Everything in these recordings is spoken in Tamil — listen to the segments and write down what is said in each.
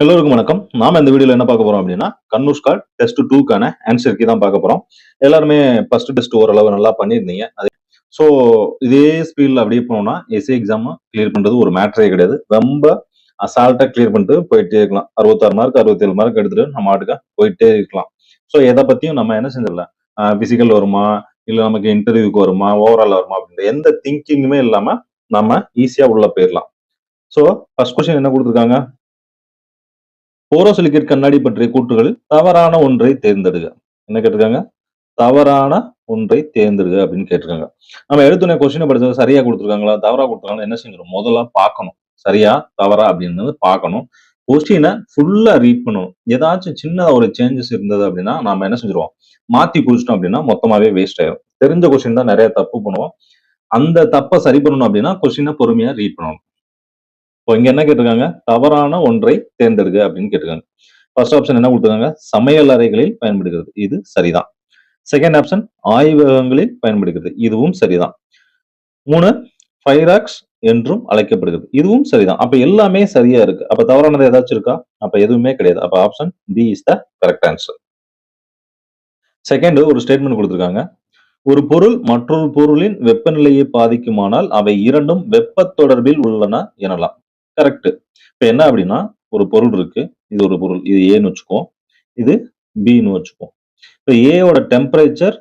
எல்லோருக்கும் வணக்கம். நாம இந்த வீடியோல என்ன பார்க்க போறோம் அப்படின்னா, கன்னுஸ்கால் டெஸ்ட் 2க்கான ஆன்சர் கீ தான் பார்க்க போறோம். எல்லாருமே ஃபர்ஸ்ட் டெஸ்ட் ஓரளவு நல்லா பண்ணியிருந்தீங்க. சோ இதே ஸ்பீட்ல அப்படியே போனோம்னா, எஸ்ஏ எக்ஸாம் கிளியர் பண்றது ஒரு மேட்டரே கிடையாது. ரொம்ப அசால்ட்டா கிளியர் பண்ணிட்டு போயிட்டே இருக்கலாம். 66 மார்க், 67 மார்க் எடுத்துட்டு நம்ம பாட்டுக்கு போயிட்டே இருக்கலாம். சோ எத பத்தியும் நம்ம என்ன செஞ்சிடலாம், பிசிக்கல் வருமா, இல்ல நமக்கு இன்டர்வியூக்கு வருமா, ஓவரால் வருமா அப்படின்ற எந்த திங்கிங்குமே இல்லாம நம்ம ஈஸியா உள்ள போயிரலாம். சோ ஃபர்ஸ்ட் கொஸ்டின் என்ன குடுத்திருக்காங்க? போரோசிலிகேட் கண்ணாடி பற்றிய கூற்றுகளில் தவறான ஒன்றை தேர்ந்தெடுக. என்ன கேட்டிருக்காங்க? தவறான ஒன்றை தேர்ந்தெடுக அப்படின்னு கேட்டிருக்காங்க. நம்ம எடுத்தோனே கொஸ்டின படிச்சது சரியா குடுத்துருக்காங்களா, தவறா குடுத்துருக்காங்களா என்ன செஞ்சிரும்? முதல்ல பார்க்கணும். சரியா, தவறா அப்படின்னு பார்க்கணும். கொஸ்டின ஃபுல்லா ரீட் பண்ணணும். ஏதாச்சும் சின்னதா ஒரு சேஞ்சஸ் இருந்தது அப்படின்னா, நாம என்ன செஞ்சுருவோம்? மாத்தி குறிச்சிட்டோம் அப்படின்னா மொத்தமாவே வேஸ்ட் ஆயிரும். தெரிஞ்ச கொஸ்டின் தான் நெறைய தப்பு பண்ணுவோம். அந்த தப்ப சரி பண்ணணும் அப்படின்னா, கொஸ்டின பொறுமையா ரீட் பண்ணணும். இப்போ இங்க என்ன கேட்டிருக்காங்க? தவறான ஒன்றை தேர்ந்தெடுக்க அப்படின்னு கேட்டிருக்காங்க. ஃபர்ஸ்ட் ஆப்ஷன் என்ன குடுத்துருக்காங்க? சமையல் அறைகளில் பயன்படுகிறது. இது சரிதான். செகண்ட் ஆப்ஷன் ஆய்வகங்களில் பயன்படுகிறது. இதுவும் சரிதான். 3 ஃபைராக்ஸ் என்றும் அழைக்கப்படுகிறது. இதுவும் சரிதான். அப்ப எல்லாமே சரியா இருக்கு. அப்ப தவறானது ஏதாச்சும் இருக்கா? அப்ப எதுவுமே கிடையாது. அப்ப option D is the correct answer. Second ஒரு ஸ்டேட்மெண்ட் குடுத்திருக்காங்க. ஒரு பொருள் மற்றொரு பொருளின் வெப்பநிலையை பாதிக்குமானால் அவை இரண்டும் வெப்பத் தொடர்பில் உள்ளன எனலாம். கரெக்ட். இப்ப என்ன அப்படின்னா, ஒரு பொருள் இருக்கு. இது ஒரு பொருள். இது ஏன்னு வச்சுக்குவோம். இது பின்னு வச்சுக்குவோம். இப்ப ஏயோட டெம்பரேச்சர்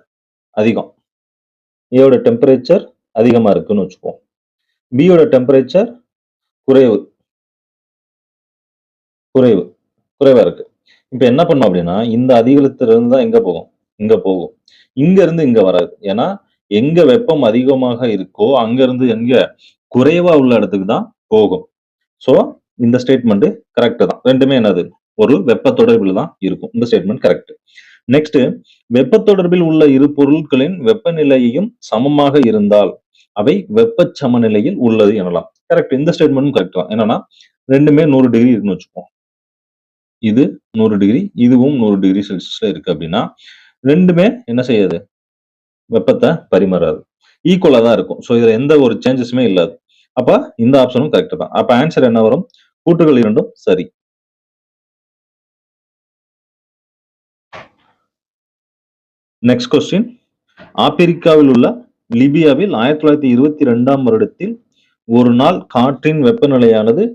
அதிகம். ஏயோட டெம்பரேச்சர் அதிகமா இருக்குன்னு வச்சுக்குவோம். பியோட டெம்பரேச்சர் குறைவு குறைவு குறைவா இருக்கு. இப்ப என்ன பண்ணும் அப்படின்னா, இந்த அதிகளத்துல இருந்து தான் எங்க போகும்? இங்க போகும். இங்க இருந்து இங்க வராது. ஏன்னா, எங்க வெப்பம் அதிகமாக இருக்கோ, அங்க இருந்து எங்க குறைவா உள்ள இடத்துக்கு தான் போகும். சோ, இந்த ஸ்டேட்மெண்ட் கரெக்ட் தான். 2மே என்னது? ஒரு வெப்ப தொடர்பில தான் இருக்கும். இந்த ஸ்டேட்மெண்ட் கரெக்ட். நெக்ஸ்ட் வெப்ப தொடர்பில் உள்ள இரு பொருட்களின் வெப்பநிலையையும் சமமாக இருந்தால் அவை வெப்பச் சமநிலையில் உள்ளது எனலாம். கரெக்ட். இந்த ஸ்டேட்மெண்ட்டும் கரெக்ட் தான். என்னன்னா 2மே 100 டிகிரி இருக்குன்னு வச்சுப்போம். இது 100 டிகிரி, இதுவும் 100 டிகிரி செல்சியஸ்ல இருக்கு அப்படின்னா 2மே என்ன செய்யாது? வெப்பத்த பரிமாறாது. ஈக்குவலா தான் இருக்கும். சோ இதுல எந்த ஒரு சேஞ்சஸுமே இல்லாது. அப்ப இந்த ஆப்ஷனும் கரெக்ட் தான். அப்ப ஆன்சர் என்ன வரும்? கூற்றுகள் இரண்டும் சரி. Next question. ஆப்பிரிக்காவில் உள்ள லிபியாவில் 1922ஆம் வருடத்தில் ஒரு நாள் காற்றின் வெப்பநிலையானது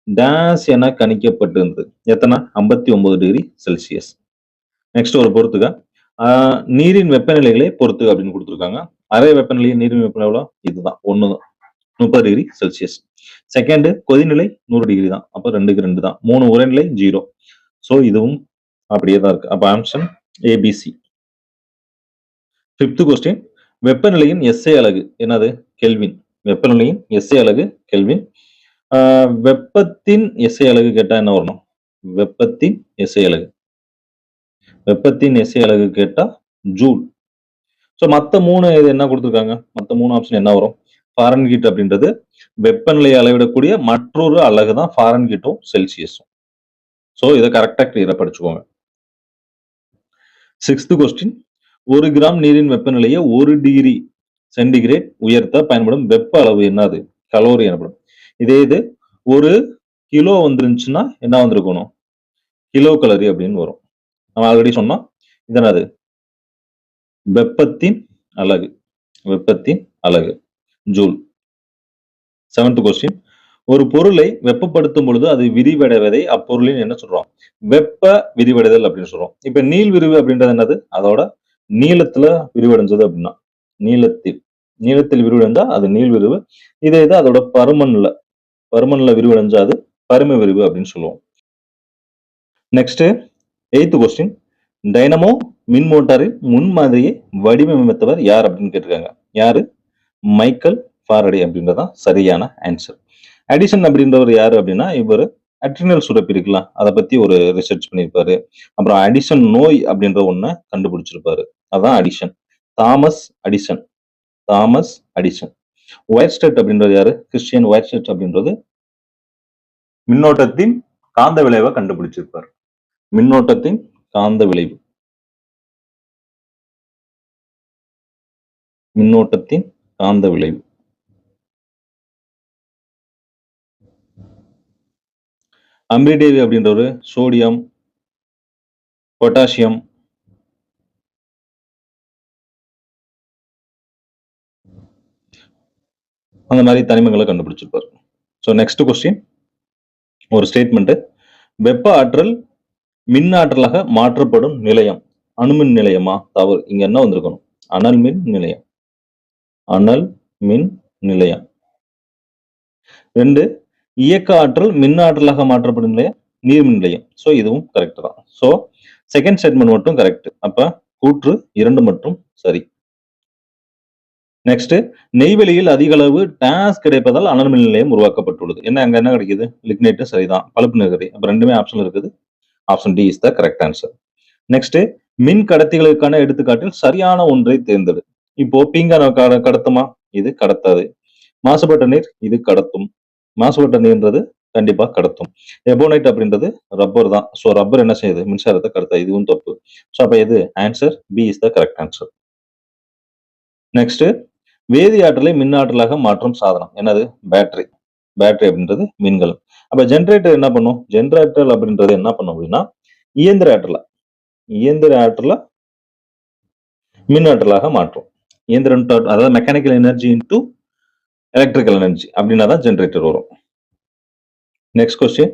டேஸ் என கணிக்கப்பட்டிருந்தது. எத்தனை? 59 டிகிரி செல்சியஸ். நெக்ஸ்ட் ஒரு பொறுத்துக. நீரின் வெப்பநிலைகளை பொறுத்துக அப்படின்னு கொடுத்திருக்காங்க. அறை வெப்பநிலை, நீரின் வெப்பநிலை எவ்வளோ? இதுதான். 1 தான். 30 டிகிரி செல்சியஸ். செகண்ட் கொதிநிலை 100 டிகிரி தான். அப்ப 2க்கு 2 தான். 3 உறைநிலை 0. சோ இதுவும் அப்படியே தான் இருக்கு. அப்ப ஆப்ஷன் ஏபிசி. 5th question. வெப்பநிலையின் எஸ்ஐ அலகு என்னது? கெல்வின். வெப்பநிலையின் எஸ்ஐ அலகு கெல்வின். வெப்பத்தின் எஸ்ஐ அலகு கேட்டா என்ன வரணும்? வெப்பத்தின் எஸ்ஐ அலகு. வெப்பத்தின் எஸ்ஐ அலகு கேட்டா ஜூல். சோ மத்த 3 இது என்ன குடுத்திருக்காங்க? மத்த 3 ஆப்ஷன் என்ன வரும்? ஃபாரன்ஹீட் அப்படின்றது வெப்பநிலையை அளவிடக்கூடிய மற்றொரு அலகு தான் ஃபாரன்ஹீட்டும், செல்சியஸும். சோ இத கரெக்ட்டா கிளியரா படிச்சுக்கோங்க. 6th question. 1 கிராம் நீரின் வெப்பநிலையை 1 டிகிரி சென்டிகிரேட் உயர்த்த பயன்படும் வெப்ப அளவு என்னது? கலோரி எனப்படும். இதே இது 1 கிலோ வந்துருந்துச்சுன்னா என்ன வந்திருக்கணும்? கிலோ கலோரி அப்படின்னு வரும். நம்ம ஆல்ரெடி சொன்னோம். இது என்னது? வெப்பத்தின் அலகு. வெப்பத்தின் அலகு. ஜூல். 7th question. ஒரு பொருளை வெப்பப்படுத்தும் பொழுது அது விரிவடைவதை அப்பொருளின் என்ன சொல்றோம்? வெப்ப விரிவடைதல் அப்படின்னு சொல்றோம். இப்ப நீள் விரிவு அப்படின்றது என்னது? அதோட நீளத்துல விரிவடைஞ்சது அப்படின்னா நீளத்தில் நீளத்தில் விரிவடைந்தா அது நீள் விரிவு. இதே இது அதோட பருமன்ல விரிவடைஞ்சா அது பரும விரிவு அப்படின்னு சொல்லுவோம். Next 8th question. டைனமோ மின் மோட்டாரின் முன்மாதிரியை வடிவமைத்தவர் யார் அப்படின்னு கேட்டிருக்காங்க. யாரு? மைக்கேல் ஃபாரடே அப்படின்றதான் சரியான ஆன்சர். அடிசன் அப்படின்றவர் யாரு அப்படின்னா இவர் அட்ரினல் சுரப்பி இருக்குல்ல அதை பத்தி ஒரு ரிசர்ச் பண்ணியிருப்பாரு. அப்புறம் அடிசன் நோய் அப்படின்ற ஒண்ண கண்டுபிடிச்சிருப்பாரு. அதான் Addison. Thomas Addison. Thomas Addison. Oersted அப்படின்றது யாரு? கிறிஸ்டியன் ஒயர்ஸ்டெட் அப்படின்றது மின்னோட்டத்தின் காந்த விளைவை கண்டுபிடிச்சிருப்பாரு. மின்னோட்டத்தின் காந்த விளைவு. மின்னோட்டத்தின் காந்த விளைவு. அம்பிடேவி அப்படின்ற ஒரு சோடியம், பொட்டாசியம், அந்த மாதிரி தனிமங்களை கண்டுபிடிச்சிருப்பாரு. ஸோ நெக்ஸ்ட் கொஸ்டின், ஒரு ஸ்டேட்மெண்ட், வெப்ப ஆற்றல் மின் ஆற்றலாக மாற்றப்படும் நிலையம் அணுமின் நிலையமா? தவறு. இங்க என்ன வந்திருக்கணும்? அனல் மின் நிலையம். அனல் மின் நிலையம். 2, இயக்க ஆற்றல் மின் ஆற்றலாக மாற்றப்படும் நிலையம் நீர்மின் நிலையம். ஸோ இதுவும் கரெக்ட் தான். ஸோ செகண்ட் ஸ்டேட்மெண்ட் மட்டும் கரெக்ட். அப்ப கூற்று 2 மட்டும் சரி. நெக்ஸ்ட், நெய்வேலியில் அதிக அளவு டாஸ் கிடைப்பதால் அனல் மின் நிலையம் உருவாக்கப்பட்டுள்ளது. அங்க என்ன கிடைக்குது? லிக்னைட் சரிதான். பழுப்பு நிகரி. அப்ப ரெண்டுமே ஆப்ஷன் இருக்குது. Option D is the correct answer. Next, மின் கடத்திகளுக்கான எடுத்துக்காட்டில் சரியான ஒன்றை தேர்ந்தெடு. இப்போ பீங்கான கடத்துமா? இது கடத்தாது. மாசுபட்ட நீர், இது கடத்தும். மாசுபட்ட நீர்ன்றது கண்டிப்பா கடத்தும். எபோனைட் அப்படின்றது ரப்பர் தான். ஸோ ரப்பர் என்ன செய்யுது? மின்சாரத்தை கடத்தா. இதுவும் தப்பு. ஸோ அப்ப இது answer B is the correct answer. Next, வேதி ஆற்றலை மின் ஆற்றலாக மாற்றும் சாதனம் என்னது? பேட்டரி. பேட்டரி அப்படின்றது மின்கலம். அப்ப ஜென்ரேட்டர் என்ன பண்ணும்? ஜென்ரேட்டர் அப்படின்றது என்ன பண்ணும் அப்படின்னா இயந்திர ஆற்றலை மின் ஆற்றலாக மாற்றும். இயந்திரம், அதாவது mechanical energy into electrical energy அப்படின்னா தான் ஜென்ரேட்டர் வரும். நெக்ஸ்ட் கொஸ்டின்,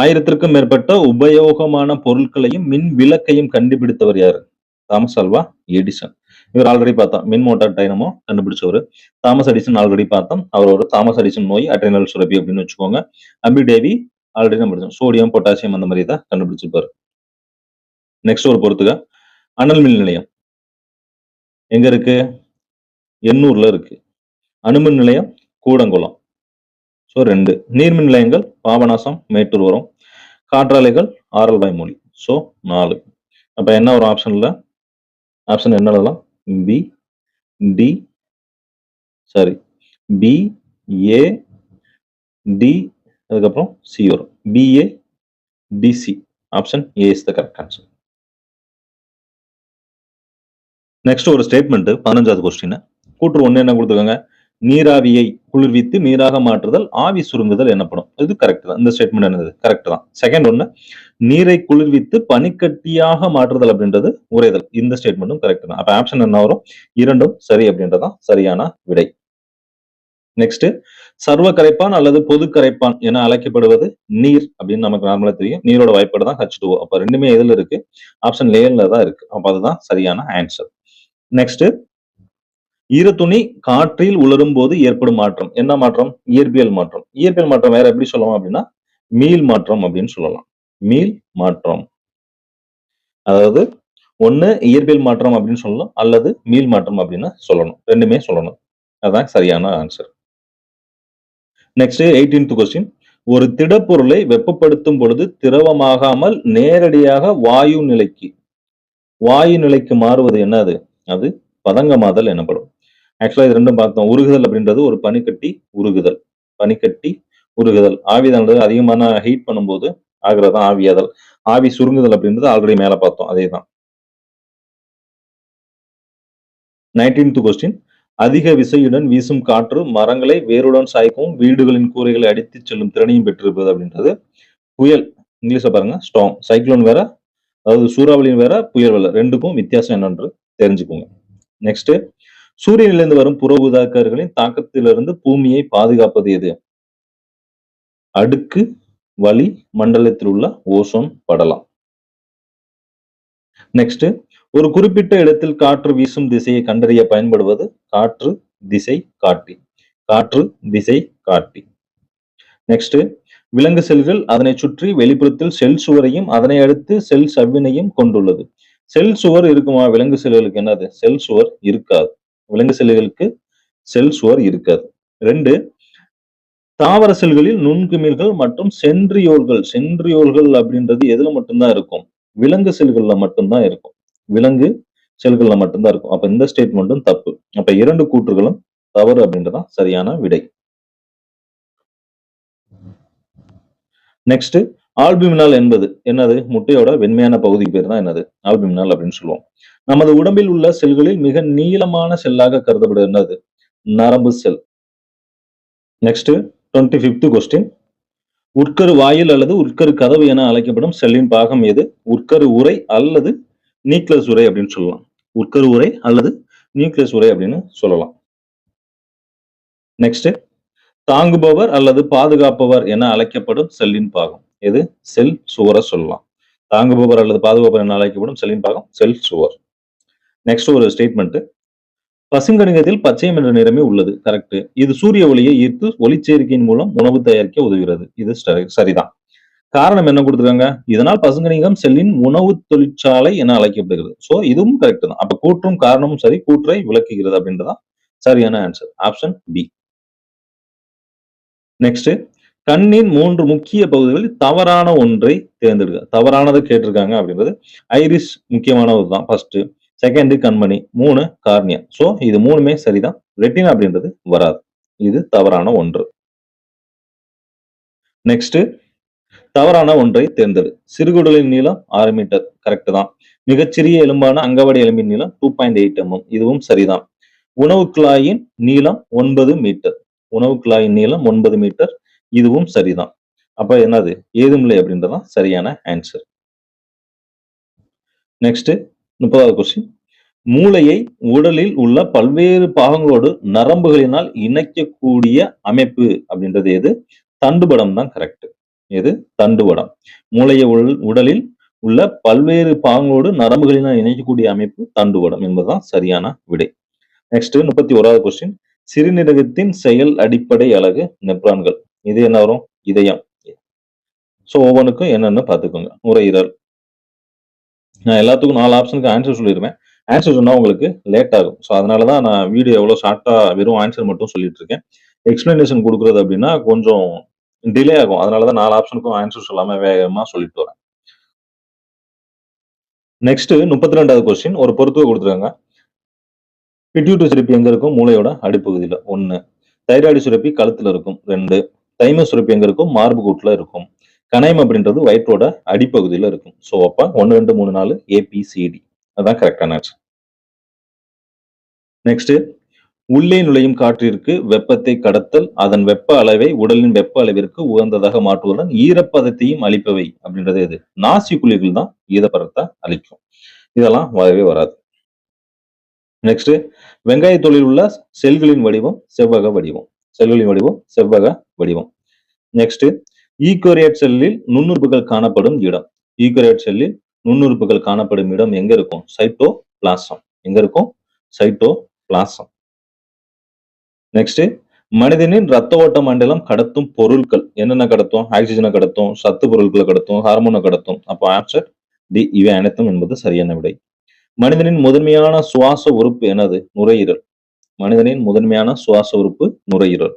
1000க்கும் மேற்பட்ட உபயோகமான பொருட்களையும் மின் விளக்கையும் கண்டுபிடித்தவர் யாரு? Thomas Alva Edison. இவர் ஆல்ரெடி பார்த்தோம். மின் மோட்டார் டைனமோ கண்டுபிடிச்சவர். தாமஸ் எடிசன் ஆல்ரெடி பார்த்தோம். அவர் ஒரு தாமஸ் எடிசன் நோய், அட்ரினல் சுரப்பி அப்படின்னு வச்சுக்கோங்க. அம்பிடேவி ஆல்ரெடி நம்ம படிச்சோம். சோடியம், பொட்டாசியம் அந்த மாதிரி தான் கண்டுபிடிச்சிருப்பாரு. நெக்ஸ்ட் ஒரு பொறுத்துக, அனல் மின் நிலையம் எங்க இருக்கு? எண்ணூர்ல இருக்கு. அணுமின் நிலையம் கூடங்குளம். ஸோ 2. நீர்மின் நிலையங்கள் பாபநாசம், மேட்டூர் வரும். காற்றாலைகள் ஆரல்வாய்மொழி. ஸோ 4. அப்ப என்ன ஒரு ஆப்ஷன்ல? ஆப்ஷன் என்ன எழுதலாம்? B, D, sorry B, A, D, அதுக்கப்புறம் சி வரும். BA, DC. Option A is the correct answer. Next ஒரு ஸ்டேட்மெண்ட், 15வது கொஸ்டின். கூற்று 1 என்ன கொடுத்துருக்காங்க? நீராவியை குளிர்வித்து நீராக மாற்றுதல் ஆவி சுருங்குதல் எனப்படும். இது கரெக்ட் தான். இந்த ஸ்டேட்மெண்ட் என்னது? கரெக்ட் தான். செகண்ட் ஒன்னு, நீரை குளிர்வித்து பனிக்கட்டியாக மாற்றுதல் அப்படின்றது உறைதல். இந்த ஸ்டேட்மெண்ட்டும் கரெக்ட் தான். அப்ப ஆப்ஷன் என்ன வரும்? 2ம் சரி அப்படின்றதான் சரியான விடை. நெக்ஸ்ட், சர்வ கரைப்பான் அல்லது பொது கரைப்பான் என அழைக்கப்படுவது நீர் அப்படின்னு நமக்கு நார்மலா தெரியும். நீரோட வாய்ப்பாடு தான் H2O. அப்ப ரெண்டுமே எதுல இருக்கு? ஆப்ஷன் ஏல தான் இருக்கு. அப்ப அதுதான் சரியான ஆன்சர். நெக்ஸ்ட், ஈரத்துணி காற்றில் உலரும் போது ஏற்படும் மாற்றம் என்ன மாற்றம்? இயற்பியல் மாற்றம். இயற்பியல் மாற்றம் வேற எப்படி சொல்லலாம் அப்படின்னா மீள் மாற்றம் அப்படின்னு சொல்லலாம். மீள் மாற்றம், அதாவது ஒண்ணு இயற்பியல் மாற்றம் அப்படின்னு சொல்லலாம், அல்லது மீள் மாற்றம் அப்படின்னு சொல்லணும். ரெண்டுமே சொல்லணும். அதான் சரியான ஆன்சர். நெக்ஸ்ட் 18th கொஸ்டின், ஒரு திடப்பொருளை வெப்பப்படுத்தும் பொழுது திரவமாகாமல் நேரடியாக வாயு நிலைக்கு மாறுவது என்னது? அது பதங்கமாதல் எனப்படும். ஆக்சுவலா இது ரெண்டும் பார்த்தோம். உருகுதல் அப்படின்றது ஒரு பனிக்கட்டி உருகுதல். ஆவியானது அதிகமான ஹீட் பண்ணும்போது ஆகுறதான் ஆவியாதல். ஆவி சுருங்குதல் அப்படின்றது ஆல்ரெடி மேல பார்த்தோம். அதேதான். 19th கொஸ்டின், அதிக விசையுடன் வீசும் காற்று மரங்களை வேருடன் சாய்க்கவும் வீடுகளின் கூரைகளை அடித்துச் செல்லும் திறனையும் பெற்றிருப்பது அப்படின்றது புயல். இங்கிலீஷ்ல பாருங்க ஸ்டார்ம். சைக்ளோன் வேற, அதாவது சூறாவளியும் வேற, புயல் வேற. ரெண்டுக்கும் வித்தியாசம் என்னன்று தெரிஞ்சுக்கோங்க. நெக்ஸ்ட், சூரியனிலிருந்து வரும் புற ஊதாக்கதிர்களின் தாக்கத்திலிருந்து பூமியை பாதுகாப்பது எது? அடுக்கு வளி மண்டலத்தில் உள்ள ஓசோன் படலம். நெக்ஸ்ட், ஒரு குறிப்பிட்ட இடத்தில் காற்று வீசும் திசையை கண்டறிய பயன்படுவது காற்று திசை காட்டி. நெக்ஸ்ட், விலங்கு செல்கள் அதனை சுற்றி வெளிப்புறத்தில் செல் சுவரையும் அதனை அடுத்து செல் சவ்வினையும் கொண்டுள்ளது. செல் சுவர் இருக்குமா? விலங்கு செல்களுக்கு என்னது? செல் சுவர் இருக்காது. விலங்கு செல்களுக்கு செல் சுவர் இருக்காது. 2, தாவர செல்களில் நுண்குமிழ்கள் மற்றும் சென்ட்ரியோல்கள் அப்படின்றது எதுல மட்டும்தான் இருக்கும்? விலங்கு செல்கள்ல மட்டும்தான் இருக்கும். அப்ப இந்த ஸ்டேட்மெண்ட்டும் தப்பு. அப்ப 2 கூற்றுகளும் தவறு அப்படின்றதான் சரியான விடை. நெக்ஸ்ட், ஆல்புமினால் என்பது என்னது? முட்டையோட வெண்மையான பகுதி பேர் தான் என்னது? ஆல்புமினால் அப்படின்னு சொல்லுவோம். நமது உடம்பில் உள்ள செல்களில் மிக நீளமான செல்லாக கருதப்படுவது என்னது? நரம்பு செல். நெக்ஸ்ட் 25th கொஸ்டின், உட்கரு வாயில் அல்லது உட்கரு கதவு என அழைக்கப்படும் செல்லின் பாகம் எது? உட்கரு உறை அல்லது நியூக்ளியஸ் உறை அப்படின்னு சொல்லலாம். உட்கரு உறை அல்லது நியூக்ளியஸ் உறை அப்படின்னு சொல்லலாம். நெக்ஸ்ட், தாங்குபவர் அல்லது பாதுகாப்பவர் என அழைக்கப்படும் செல்லின் பாகம் எது? செல் சுவரை சொல்லலாம். தாங்குபவர் அல்லது பாதுகாப்பவர் என அழைக்கப்படும் செல்லின் பாகம் செல் சுவர். நெக்ஸ்ட் ஒரு ஸ்டேட்மெண்ட். பசுங்கணிகத்தில் பச்சையம் என்ற நிறமே உள்ளது. கரெக்ட். இது சூரிய ஒளியை ஈர்த்து ஒளிச்சேர்க்கையின் மூலம் உணவு தயாரிக்க உதவுகிறது. இது சரிதான். காரணம் என்ன கொடுத்திருக்காங்க? இதனால் பசுங்கணிகம் செல்லின் உணவு தொழிற்சாலை என அழைக்கப்படுகிறது. சோ இதுவும் கரெக்ட் தான். அப்ப கூற்றும் காரணமும் சரி, கூற்றை விளக்குகிறது அப்படின்றதான் சரியான ஆன்சர். Option B. நெக்ஸ்ட், கண்ணின் 3 முக்கிய பகுதிகளில் தவறான ஒன்றை தேர்ந்தெடுக்க. தவறானதை கேட்டிருக்காங்க அப்படின்றது. ஐரிஸ் முக்கியமானது தான் ஃபர்ஸ்ட். செகண்ட் கண்மணி, 3 கார்னியா. சோ இது 3மே சரிதான். ரெட்டினா அப்படின்றது வராது. இது தவறான ஒன்று. நெக்ஸ்ட், தவறான ஒன்றை தேர்ந்தெடு. சிறுகுடலின் நீளம் 6 மீட்டர். கரெக்ட் தான். மிகச்சிறிய எலும்பான அங்கவடி எலும்பின் நீளம் 2.8 mm. இதுவும் சரிதான். உணவு குழாயின் நீளம் 9 மீட்டர். உணவு குழாயின் நீளம் 9 மீட்டர். இதுவும் சரிதான். அப்ப என்னது? ஏதுமில்லை அப்படின்றதான் சரியான ஆன்சர். Next 30வது question. மூளையை உடலில் உள்ள பல்வேறு பாகங்களோடு நரம்புகளினால் இணைக்கக்கூடிய அமைப்பு அப்படின்றது எது? தண்டுவடம் தான் கரெக்ட். எது? தண்டுவடம். மூளையை உடலில் உள்ள பல்வேறு பாகங்களோடு நரம்புகளினால் இணைக்கக்கூடிய அமைப்பு தண்டுவடம் என்பதுதான் சரியான விடை. Next 31வது question. சிறுநீரகத்தின் செயல் அடிப்படை அலகு நெப்ரான்கள். இது என்ன வரும்? இதயம். சோ ஒவ்வொன்றுக்கும் என்னன்னு பாத்துக்கோங்க. நுரையீரல். நான் எல்லாத்துக்கும் 4 ஆப்ஷனுக்கு ஆன்சர் சொல்லிடுவேன். ஆன்சர் சொன்னா உங்களுக்கு லேட் ஆகும். ஸோ அதனாலதான் நான் வீடியோ எவ்வளவு ஷார்ட்டா வெறும் ஆன்சர் மட்டும் சொல்லிட்டு இருக்கேன். எக்ஸ்பிளனேஷன் கொடுக்குறது அப்படின்னா கொஞ்சம் டிலே ஆகும். அதனாலதான் 4 ஆப்ஷனுக்கும் ஆன்சர் சொல்லாம வேகமா சொல்லிட்டு வரேன். நெக்ஸ்ட் 32வது கொஸ்டின். ஒரு பொறுத்துவை கொடுத்துருக்காங்க. பிட்யூட்டரி சுரப்பி எங்க இருக்கும்? மூளையோட அடிப்பகுதியில. 1. தைராய்டு சுரப்பி கழுத்துல இருக்கும். 2. தைமஸ் சுரப்பி எங்க இருக்கும்? மார்பு கூட்டுல இருக்கும். கணையம் அப்படின்றது வயிற்றோட அடிப்பகுதியில இருக்கும். சோ அப்ப 1, 2, 3, 4 ABCD. அதான் கரெக்டான ஆன்சர். நெக்ஸ்ட், உள்ளே நுழையும் காற்றிற்கு வெப்பத்தை கடத்தல், அதன் வெப்ப அளவை உடலின் வெப்ப அளவிற்கு உகந்ததாக மாற்றுவதுடன் ஈரப்பதத்தையும் அளிப்பவை அப்படின்றது எது? நாசி குழிகள் தான் ஈரப்பதத்தை அளிக்கும். இதெல்லாம் வரவே வராது. நெக்ஸ்ட், வெங்காய தோலில் உள்ள செல்களின் வடிவம் செவ்வக வடிவம். செல்களின் வடிவம் செவ்வக வடிவம். நெக்ஸ்ட், ஈகோரியட் செல்லில் நுண்ணுறுப்புகள் காணப்படும் இடம். ஈகோரியட் செல்லில் நுண்ணுறுப்புகள் காணப்படும் இடம் எங்க இருக்கும்? சைட்டோபிளாசம். எங்க இருக்கும்? சைட்டோபிளாசம். நெக்ஸ்ட், மனிதனின் ரத்த ஓட்ட மண்டலம் கடத்தும் பொருட்கள் என்னென்ன கடத்தும்? ஆக்சிஜனை கடத்தும், சத்து பொருட்களை கடத்தும், ஹார்மோனை கடத்தும். அப்போ ஆன்சர் டி. இவை அனைத்தும் என்பது சரியான விடை. மனிதனின் முதன்மையான சுவாச உறுப்பு என்னது? நுரையீரல். மனிதனின் முதன்மையான சுவாச உறுப்பு நுரையீரல்.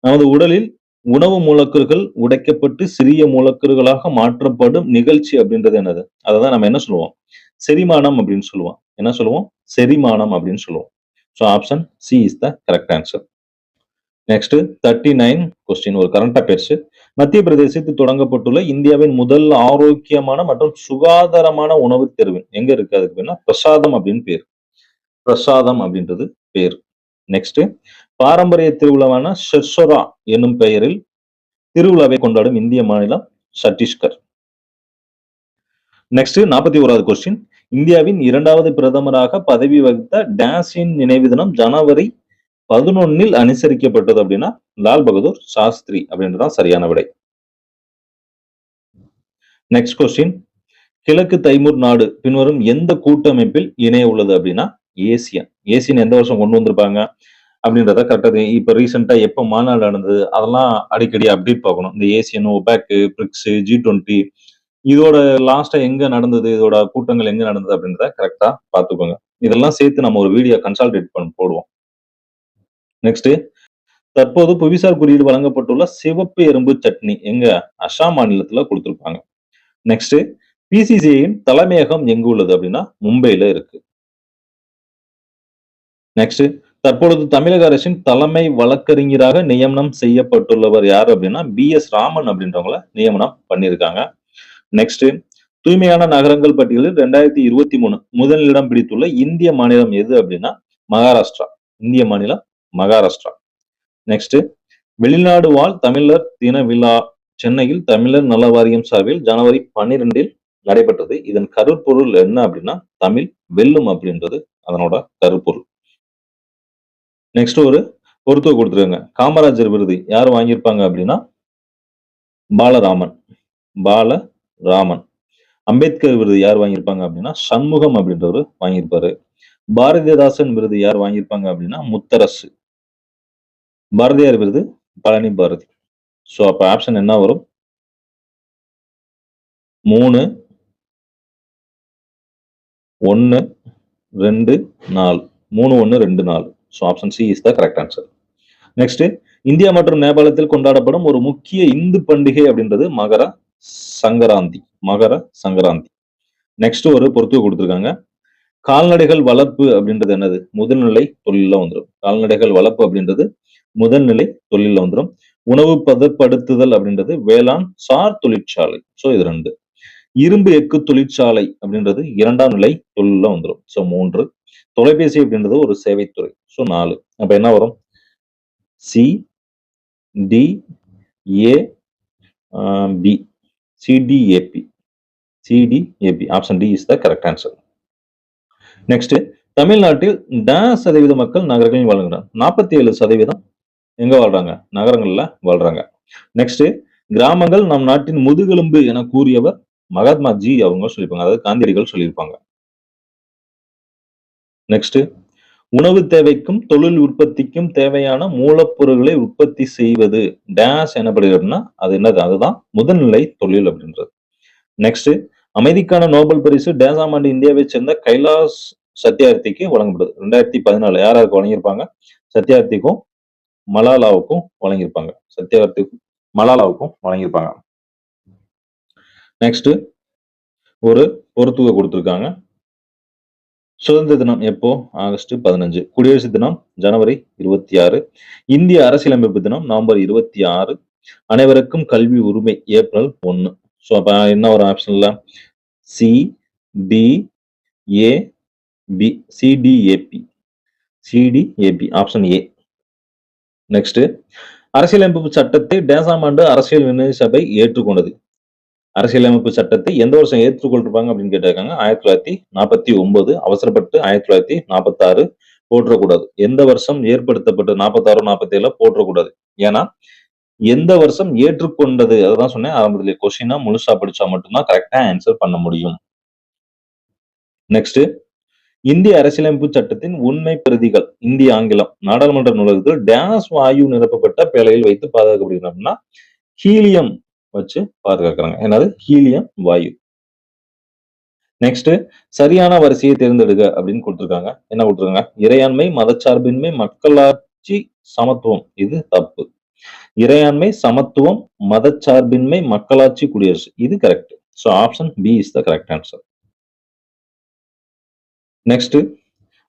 நமது உடலில் உணவு மூலக்கூறுகள் உடைக்கப்பட்டு சிறிய மூலக்கூறுகளாக மாற்றப்படும் நிகழ்ச்சி அப்படின்றது என்னது? அதான் நம்ம என்ன சொல்லுவோம்? செரிமானம் அப்படின்னு சொல்லுவோம். என்ன சொல்லுவோம்? செரிமானம் அப்படின்னு சொல்லுவோம். So option C is the correct answer. Next 39 question. ஒரு கரண்ட் அஃபேர்ஸ். மத்திய பிரதேசத்தில் தொடங்கப்பட்டுள்ள இந்தியாவின் முதல் ஆரோக்கியமான மற்றும் சுகாதாரமான உணவு தெருவு எங்க இருக்கு? அதுக்கு பேருனா பிரசாதம் அப்படின்னு பேர். பிரசாதம் அப்படின்றது பேர். நெக்ஸ்ட், பாரம்பரிய திருவிழாவான ஷெர்ஷரா என்னும் பெயரில் திருவிழாவை கொண்டாடும் இந்திய மாநிலம் சத்தீஸ்கர். Next 41வது question. இந்தியாவின் 2வது பிரதமராக பதவி வகித்த டேஸின் நினைவு தினம் ஜனவரி 11 அனுசரிக்கப்பட்டது அப்படின்னா லால் பகதூர் சாஸ்திரி அப்படின்றதான் சரியான விடை. Next question. கிழக்கு தைமூர் நாடு பின்வரும் எந்த கூட்டமைப்பில் இணைய உள்ளது அப்படின்னா ஏசியன். ஏசியன் எந்த வருஷம் கொண்டு வந்திருப்பாங்க அப்படின்றத கரெக்டா இப்ப ரீசெண்டா எப்ப மாநாடு நடந்தது அதெல்லாம் அடிக்கடி அப்டேட் பார்க்கணும். இந்த ஏசியன், ஒபேக், பிரிக்ஸ், G20 இதோட லாஸ்டா எங்க நடந்தது, இதோட கூட்டங்கள் எங்க நடந்தது அப்படின்றத கரெக்டா பாத்துக்கோங்க. இதெல்லாம் சேர்த்து நம்ம ஒரு வீடியோ கன்சால்டேட் பண்ணி போடுவோம். நெக்ஸ்ட், தற்போது புவிசார் குறியீடு வழங்கப்பட்டுள்ள சிவப்பு எறும்பு சட்னி எங்க? அசாம் மாநிலத்துல கொடுத்திருப்பாங்க. நெக்ஸ்ட், பிசிசிஐயின் தலைமையகம் எங்கு உள்ளது அப்படின்னா மும்பைல இருக்கு. நெக்ஸ்ட், தற்பொழுது தமிழக அரசின் தலைமை வழக்கறிஞராக நியமனம் செய்யப்பட்டுள்ளவர் யார் அப்படின்னா BS ராமன் அப்படின்றவங்கள நியமனம் பண்ணியிருக்காங்க. நெக்ஸ்ட், தூய்மையான நகரங்கள் பட்டியலில் 2023 முதலிடம் பிடித்துள்ள இந்திய மாநிலம் எது அப்படின்னா மகாராஷ்டிரா. இந்திய மாநிலம் மகாராஷ்டிரா. நெக்ஸ்ட், வெளிநாடு வாழ் தமிழர் தின விழா சென்னையில் தமிழர் நல வாரியம் சார்பில் ஜனவரி 12 நடைபெற்றது. இதன் கருப்பொருள் என்ன அப்படின்னா தமிழ் வெல்லும் அப்படின்றது அதனோட கருப்பொருள். நெக்ஸ்ட் ஒரு பொறுத்துக கொடுத்துருக்காங்க. காமராஜர் விருது யார் வாங்கியிருப்பாங்க அப்படின்னா பாலராமன். பாலராமன். அம்பேத்கர் விருது யார் வாங்கியிருப்பாங்க அப்படின்னா சண்முகம் அப்படின்றவர் வாங்கியிருப்பாரு. பாரதிதாசன் விருது யார் வாங்கியிருப்பாங்க அப்படின்னா முத்தரசு. பாரதியார் விருது பழனி பாரதி. சோ அப்ப ஆப்ஷன் என்ன வரும்? 3, 1, 2, 4. 3, 1, 2, 4. So option C is the correct answer. Next India மற்றும் நேபாளத்தில் கொண்டாடப்படும் ஒரு முக்கிய இந்து பண்டிகை அப்படின்றது மகர சங்கராந்தி. மகர சங்கராந்தி. நெக்ஸ்ட் ஒரு பொறுத்து கொடுத்திருக்காங்க. கால்நடைகள் வளர்ப்பு அப்படின்றது என்னது? முதல்நிலை தொழில வந்துடும். கால்நடைகள் வளர்ப்பு அப்படின்றது முதல்நிலை தொழில வந்துடும். உணவு பதப்படுத்துதல் அப்படின்றது வேளாண் சார் தொழிற்சாலை. சோ இது 2. இரும்பு எஃகு தொழிற்சாலை அப்படின்றது 2ஆம் நிலை தொழில வந்துடும். சோ 3. தொலைபேசி அப்படின்றது ஒரு சேவைத்துறை. சோ 4. அப்ப என்ன வரும்? C, D, A, B. CDAB. CDAB. Option D is the correct answer. Next தமிழ்நாட்டில் டேஷ் சதவீத மக்கள் நகரங்களில் வாழ்கின்றனர். 47% எங்க வாழ்றாங்க? நகரங்கள்ல வாழ்றாங்க. நெக்ஸ்ட் கிராமங்கள் நம் நாட்டின் முதுகெலும்பு என கூறியவர் மகாத்மா ஜி அவங்க சொல்லியிருப்பாங்க. அதாவது காந்தியடிகள் சொல்லியிருப்பாங்க. நெக்ஸ்ட் உணவு தேவைக்கும் தொழில் உற்பத்திக்கும் தேவையான மூலப்பொருட்களை உற்பத்தி செய்வது டேஷ் எனப்படுகிறதுனா அது என்னது? அதுதான் முதல்நிலை தொழில் அப்படின்றது. நெக்ஸ்ட் அமைதிக்கான நோபல் பரிசு டேஷாம் ஆண்டு இந்தியாவை சேர்ந்த கைலாஷ் சத்யார்த்திக்கு வழங்கப்படுது. 2014 யாராருக்கு வழங்கியிருப்பாங்க? சத்யார்த்திக்கும் மலாலாவுக்கும் வழங்கியிருப்பாங்க. சத்யார்த்திக்கும் மலாலாவுக்கும் வழங்கியிருப்பாங்க. நெக்ஸ்ட் ஒரு பொறுத்துக கொடுத்திருக்காங்க. சுதந்திர தினம் எப்போ? ஆகஸ்ட் 15. குடியரசு தினம் ஜனவரி 26. இந்திய அரசியலமைப்பு தினம் நவம்பர் 26. அனைவருக்கும் கல்வி உரிமை ஏப்ரல் 1. சோ அப்ப என்ன ஒரு ஆப்ஷன்ல? C, D, A, B. CDAB. CDAB. Option A. Next அரசியலமைப்பு சட்டத்தை டேஷாம் ஆண்டு அரசியல் நிர்ணய சபை ஏற்றுக்கொண்டது. அரசியலமைப்பு சட்டத்தை எந்த வருஷம் ஏற்றுக்கொண்டிருப்பாங்க அப்படின்னு கேட்டிருக்காங்க. 1949. அவசரப்பட்டு 1946 போற்றக்கூடாது. எந்த வருஷம் ஏற்படுத்தப்பட்டு 46 47 போற்றக்கூடாது. ஏன்னா எந்த வருஷம் ஏற்றுக்கொண்டது அதான் சொன்னேன் ஆரம்பத்திலே. கொஸ்டினா முழுசா படிச்சா மட்டும்தான் கரெக்டா ஆன்சர் பண்ண முடியும். நெக்ஸ்ட் இந்திய அரசியலமைப்பு சட்டத்தின் உண்மை பிரதிகள் இந்திய ஆங்கிலம் நாடாளுமன்ற நூலகத்தில் டேஷ் வாயு நிரப்பப்பட்ட பேழையில் வைத்து பாதுகாக்கப்படுகிறோம்னா ஹீலியம் வச்சு பாதுகாக்கிறாங்க. என்னது? ஹீலியம் வாயு. நெக்ஸ்ட் சரியான வரிசையை தேர்ந்தெடுக்க அப்படின்னு கொடுத்திருக்காங்க. என்ன கொடுத்திருக்காங்க? இறையாண்மை, மதச்சார்பின்மை, மக்களாட்சி, சமத்துவம். இது தப்பு. இறையாண்மை, சமத்துவம், மதச்சார்பின்மை, மக்களாட்சி, குடியரசு. இது correct. So option B is the correct answer. Next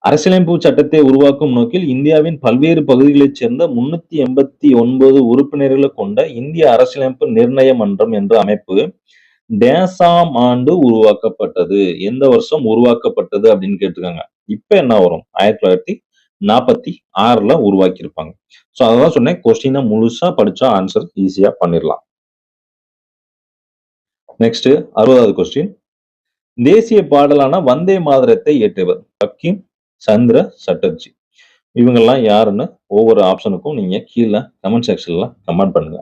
அரசியலமைப்பு சட்டத்தை உருவாக்கும் நோக்கில் இந்தியாவின் பல்வேறு பகுதிகளைச் சேர்ந்த 389 உறுப்பினர்களை கொண்ட இந்திய அரசியலமைப்பு நிர்ணய மன்றம் என்ற அமைப்பு டேஷாம் ஆண்டு உருவாக்கப்பட்டது. எந்த வருஷம் உருவாக்கப்பட்டது அப்படின்னு கேட்டிருக்காங்க. இப்ப என்ன வரும்? 1946ல உருவாக்கி இருப்பாங்க. சோ அதான் சொன்னேன். கொஸ்டினை முழுசா படிச்சா ஆன்சர் ஈஸியா பண்ணிடலாம். நெக்ஸ்ட் 60வது கொஸ்டின். தேசிய பாடலான வந்தே மாதரத்தை இயற்றியவர் பங்கிம் சந்திர சட்டர்ஜி. இவங்கெல்லாம் யாருன்னு ஒவ்வொரு ஆப்ஷனுக்கும் நீங்க கீழே கமெண்ட் செக்ஷன்ல கமெண்ட் பண்ணுங்க.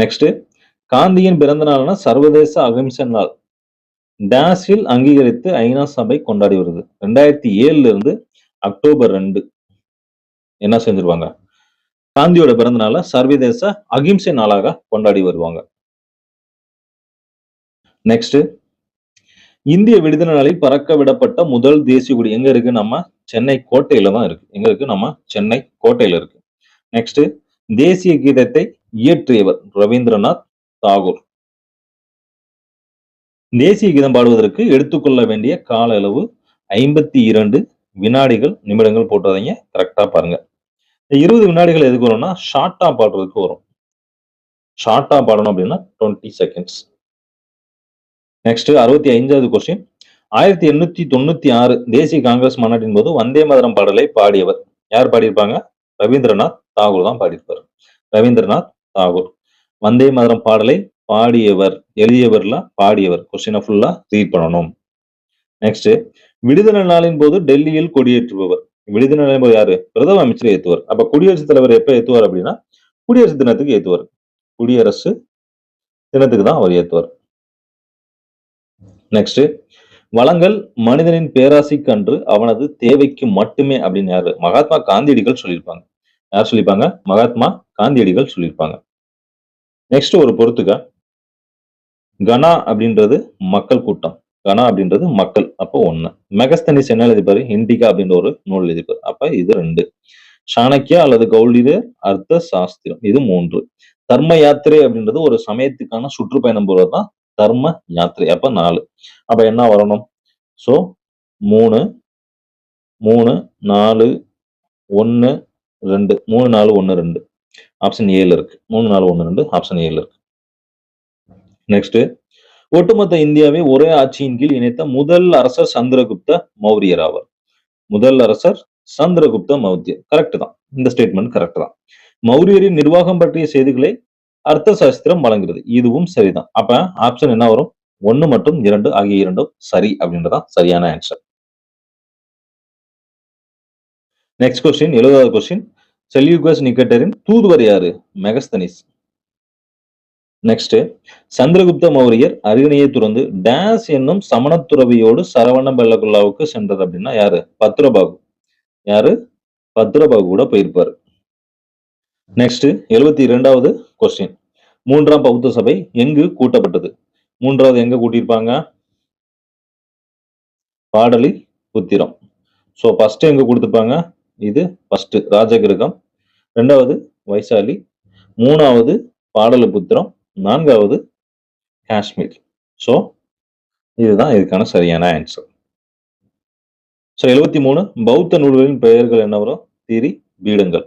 நெக்ஸ்ட் காந்தியின் பிறந்த நாளான சர்வதேச அகிம்சை நாள் டேஷில் அங்கீகரித்து ஐநா சபை கொண்டாடி வருது. 2007 இருந்து அக்டோபர் 2 என்ன செஞ்சிருவாங்க? காந்தியோட பிறந்த நாள சர்வதேச அகிம்சை நாளாக கொண்டாடி வருவாங்க. நெக்ஸ்ட் இந்திய விடுதலை நாளில் பறக்க விடப்பட்ட முதல் தேசிய கொடி எங்க இருக்கு? நம்ம சென்னை கோட்டையில தான் இருக்கு. எங்க இருக்கு? நம்ம சென்னை கோட்டையில இருக்கு. நெக்ஸ்ட் தேசிய கீதத்தை இயற்றியவர் ரவீந்திரநாத் தாகூர். தேசிய கீதம் பாடுவதற்கு எடுத்துக்கொள்ள வேண்டிய கால அளவு 52 வினாடிகள் நிமிடங்கள் போட்டுறதீங்க. கரெக்டா பாருங்க. 20 வினாடிகள் எதுக்கு வரும்னா ஷார்ட்டா பாடுறதுக்கு வரும். ஷார்ட்டா பாடணும் அப்படின்னா 20 செகண்ட்ஸ். Next 65வது question. 1896 தேசிய காங்கிரஸ் மாநாட்டின் போது வந்தே மாதரம் பாடலை பாடியவர் யார் பாடியிருப்பாங்க? ரவீந்திரநாத் தாகூர் தான் பாடியிருப்பார். ரவீந்திரநாத் தாகூர். வந்தே மாதரம் பாடலை பாடியவர், எழுதியவர்ல பாடியவர். கொஸ்டினை ஃபுல்லா ரீட் பண்ணணும். நெக்ஸ்ட், விடுதலை நாளின் போது டெல்லியில் கொடியேற்றுபவர். விடுதலை நாளின் போது யாரு? பிரதம அமைச்சர் ஏத்துவார். அப்ப குடியரசுத் தலைவர் எப்ப ஏத்துவார் அப்படின்னா, குடியரசு தினத்துக்கு ஏத்துவார். குடியரசு தினத்துக்கு தான் அவர் ஏத்துவார். நெக்ஸ்ட், வளங்கள் மனிதனின் பேராசைக்கு அன்று அவனது தேவைக்கு மட்டுமே அப்படின்னு யாரு? மகாத்மா காந்தியடிகள் சொல்லியிருப்பாங்க. யார் சொல்லியிருப்பாங்க? மகாத்மா காந்தியடிகள் சொல்லியிருப்பாங்க. நெக்ஸ்ட் ஒரு பொறுத்துக்க. கனா அப்படின்றது மக்கள் கூட்டம். கனா அப்படின்றது மக்கள். அப்போ 1. மெகஸ்தனிஸ் என்ன எழுதிப்பாரு? இண்டிகா அப்படின்ற ஒரு நூல் எழுதிப்பாரு. அப்ப இது 2. சாணக்கியா அல்லது கௌடிய அர்த்த சாஸ்திரம். இது 3. தர்ம யாத்திரை அப்படின்றது ஒரு சமயத்துக்கான சுற்றுப்பயணம் போறதுதான் தர்ம யாத்திரை. அப்ப 4. அப்ப என்ன வரணும்? சோ 3, 3, 4, 1, 2. 3, 4, 1, 2. ஆப்ஷன் ஏல இருக்கு. 3, 4, 1, 2. ஆப்ஷன் ஏல இருக்கு. நெக்ஸ்ட், ஒட்டுமொத்த இந்தியாவை ஒரே ஆட்சியின் கீழ் இணைத்த முதல் அரசர் சந்திரகுப்த மௌரியர் ஆவார். முதல் அரசர் சந்திரகுப்த மௌரியர். கரெக்ட் தான். இந்த ஸ்டேட்மெண்ட் கரெக்ட் தான். மௌரியரின் நிர்வாகம் பற்றிய செய்திகளை அர்த்த சாஸ்திரம் வழங்குகிறது. இதுவும் சரிதான். அப்ப ஆப்ஷன் என்ன வரும்? 1 மற்றும் 2 ஆகிய இரண்டும் சரி அப்படின்றதான் சரியான ஆன்சர். நெக்ஸ்ட் கொஸ்டின், 70வது கொஸ்டின். செல்யூகஸ் நிக்கட்டரின் தூதுவர் யாரு? மெகஸ்தனிஸ். நெக்ஸ்ட், சந்திரகுப்த மௌரியர் அரியணையை துறந்து டேஸ் என்னும் சமணத்துறவியோடு சரவண பெல்லகுல்லாவுக்கு சென்றது அப்படின்னா யாரு? பத்ரபாகு. யாரு? பத்ரபாகு கூட போயிருப்பாரு. நெக்ஸ்ட், 72வது கொஸ்டின். 3ஆம் பௌத்த சபை எங்கு கூட்டப்பட்டது? 3வது எங்க கூட்டியிருப்பாங்க? பாடலி புத்திரம். சோ ஃபர்ஸ்ட் எங்க கொடுத்திருப்பாங்க? இது ஃபர்ஸ்ட் ராஜகிருகம், 2வது வைசாலி, 3வது பாடலிபுத்திரம், 4வது காஷ்மீர். சோ இதுதான் இதுக்கான சரியான ஆன்சர். சோ 73 பௌத்த நூல்களின் பெயர்கள் என்ன வரும்? திரி பீடங்கள்.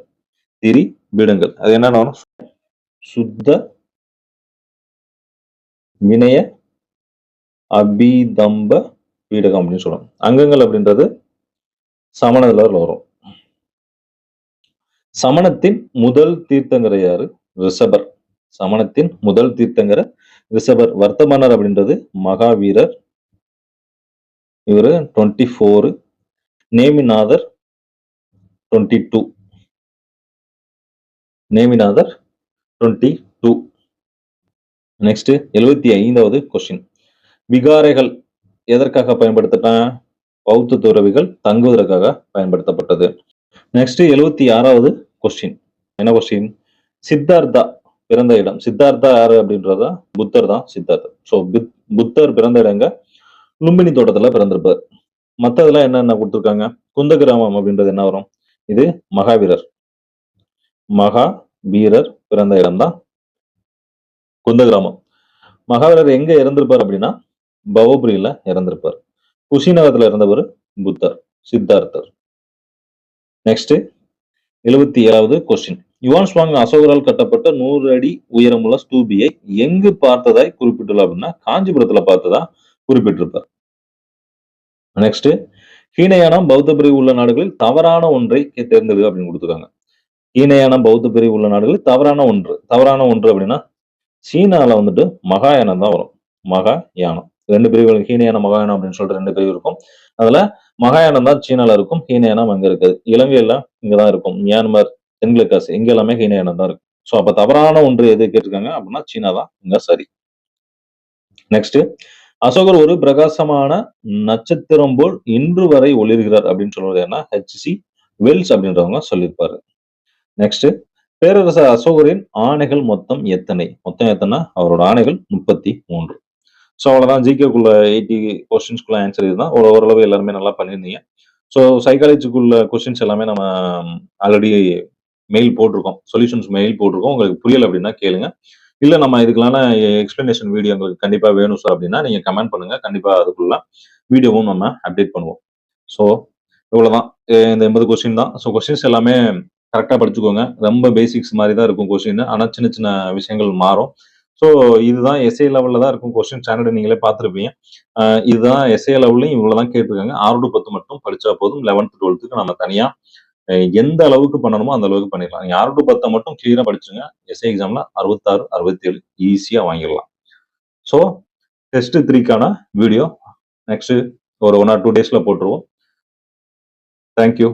திரி பீடங்கள். அது என்னன்னா வரும்? சுத்த வினய அபிதம்ப பீடகம் அப்படின்னு சொல்லுவாங்க. அங்கங்கள் அப்படின்றது சமணத்துல வரும். சமணத்தின் முதல் தீர்த்தங்கரை யாரு? ரிஷபர். சமணத்தின் முதல் தீர்த்தங்கர ரிஷபர். வர்த்தமானர் அப்படின்றது மகாவீரர். இவரு 24. நேமிநாதர் 22. நேமிநாதர் 22. நெக்ஸ்ட் 75வது கொஸ்டின். விகாரைகள் எதற்காக பயன்படுத்திட்டான்? பௌத்த துறவிகள் தங்குவதற்காக பயன்படுத்தப்பட்டது. நெக்ஸ்ட் 76வது கொஸ்டின். என்ன கொஸ்டின்? சித்தார்த்தா பிறந்த இடம். சித்தார்த்தா யாரு அப்படின்றதா? புத்தர் தான் சித்தார்த்தா. சோ புத்தர் பிறந்த இடங்க லும்பினி தோட்டத்துல பிறந்திருப்பார். மத்ததெல்லாம் என்னென்ன கொடுத்திருக்காங்க? குந்தகிராமம் அப்படின்றது என்ன வரும்? இது மகாவீரர். மகாவீரர் பிறந்த இடம் தான் குந்தகிராமம். மகாவீரர் எங்க இறந்திருப்பார் அப்படின்னா பவபுரியில இறந்திருப்பார். குஷிநகரத்துல இருந்தவர் புத்தர், சித்தார்த்தர். நெக்ஸ்ட் 77வது கொஸ்டின். யுவான் சுவாங் அசோகரால் கட்டப்பட்ட 100 அடி உயரமுள்ள ஸ்தூபியை எங்கு பார்த்ததாய் குறிப்பிட்டுள்ளார் அப்படின்னா காஞ்சிபுரத்துல பார்த்ததா குறிப்பிட்டிருப்பார். நெக்ஸ்ட், ஹீனயானம் பௌத்த பிரிவு உள்ள நாடுகளில் தவறான ஒன்றை தேர்ந்தெடு அப்படின்னு கொடுத்துருக்காங்க. ஹீனயானம் பௌத்த பிரிவு உள்ள நாடுகளில் தவறான ஒன்று அப்படின்னா சீனால வந்துட்டு மகாயானம் தான் வரும். மகாயானம் 2 பிரிவுகள் ஹீனயானம் மகாயானம் அப்படின்னு சொல்லிட்டு 2 பிரிவு இருக்கும். அதுல மகாயானம் தான் சீனால இருக்கும். ஹீனயானம் அங்க இருக்காது. இலங்கையில இங்கதான் இருக்கும். மியான்மர், தென்கிழக்காசு இங்க எல்லாமே ஹீனயானம் தான் இருக்கும். சோ அப்ப தவறான ஒன்று எது கேட்டிருக்காங்க அப்படின்னா சீனா தான் இங்க சரி. நெக்ஸ்ட், அசோகர் ஒரு பிரகாசமான நட்சத்திரம் போல் இன்று வரை ஒளிர்கிறார் அப்படின்னு சொல்றது என்ன? ஹெச்.சி. வெல்ஸ் அப்படின்றவங்க சொல்லியிருப்பாரு. நெக்ஸ்ட், பேரரசர் அசோகரின் ஆணைகள் மொத்தம் எத்தனை? மொத்தம் எத்தனை? அவரோட ஆணைகள் 33. ஸோ அவ்வளவுதான். ஜிகேக்குள்ள 80 கொஸ்டின்ஸ்குள்ள ஆன்சர் இதுதான். ஓரளவு எல்லாருமே நல்லா பண்ணியிருந்தீங்க. ஸோ சைக்காலஜிக்குள்ள கொஸ்டின்ஸ் எல்லாமே நம்ம ஆல்ரெடி மெயில் போட்டிருக்கோம். சொல்யூஷன்ஸ் மெயில் போட்டிருக்கோம். உங்களுக்கு புரியல அப்படின்னா கேளுங்க. இல்ல நம்ம இதுக்கான எக்ஸ்பிளனேஷன் வீடியோ உங்களுக்கு கண்டிப்பா வேணும் சார் அப்படின்னா நீங்க கமெண்ட் பண்ணுங்க. கண்டிப்பா அதுக்குள்ள வீடியோவும் நம்ம அப்டேட் பண்ணுவோம். ஸோ இவ்வளவுதான். இந்த 80 கொஸ்டின் தான். ஸோ கொஸ்டின்ஸ் எல்லாமே கரெக்டா படிச்சுக்கோங்க. ரொம்ப பேசிக்ஸ் மாதிரி தான் இருக்கும் கொஸ்டின். ஆனா சின்ன சின்ன விஷயங்கள் மாறும். ஸோ இதுதான் எஸ்ஏ லெவல்ல தான் இருக்கும் கொஸ்டின். ஸ்டாண்டர்ட் நீங்களே பார்த்துருப்பீங்க. இதுதான் எஸ்ஏ லெவல்லையும் இவ்வளவுதான் கேட்டிருக்காங்க. 6 to 10 மட்டும் படிச்சா போதும். 11th 12th நம்ம தனியா எந்த அளவுக்கு பண்ணணுமோ அந்த அளவுக்கு பண்ணிடலாம். நீங்க 6 to 10 மட்டும் கிளியரா படிச்சுருங்க. எஸ்ஏ எக்ஸாம்ல 66, 67 ஈஸியா வாங்கிடலாம். ஸோ டெஸ்ட் 3க்கான வீடியோ நெக்ஸ்ட் ஒரு 1 or 2 டேஸ்ல போட்டுருவோம். Thank you.